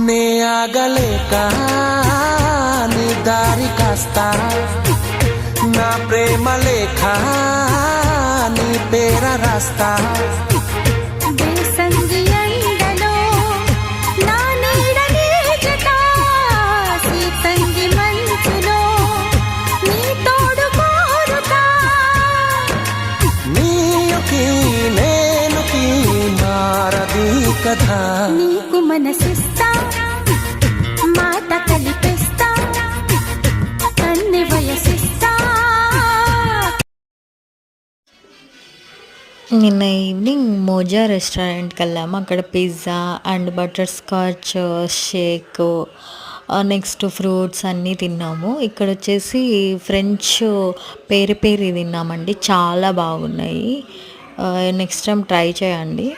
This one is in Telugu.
నే ఆగలేక నీ దారి కాస్తా నా ప్రేమ లేఖ నీ పేర రాస్తా నేనుకి మారది కథ నీకు మనసిస్తా మాట కలిపిస్తా కన్ని వయసిస్తా. నిన్న ఈవినింగ్ మోజా రెస్టారెంట్కి వెళ్ళాము. అక్కడ pizza and butterscotch shake next fruits అన్నీ తిన్నాము. ఇక్కడ వచ్చేసి ఫ్రెంచ్ పేరు తిన్నామండి, చాలా బాగున్నాయి. నెక్స్ట్ టైం ట్రై చేయండి.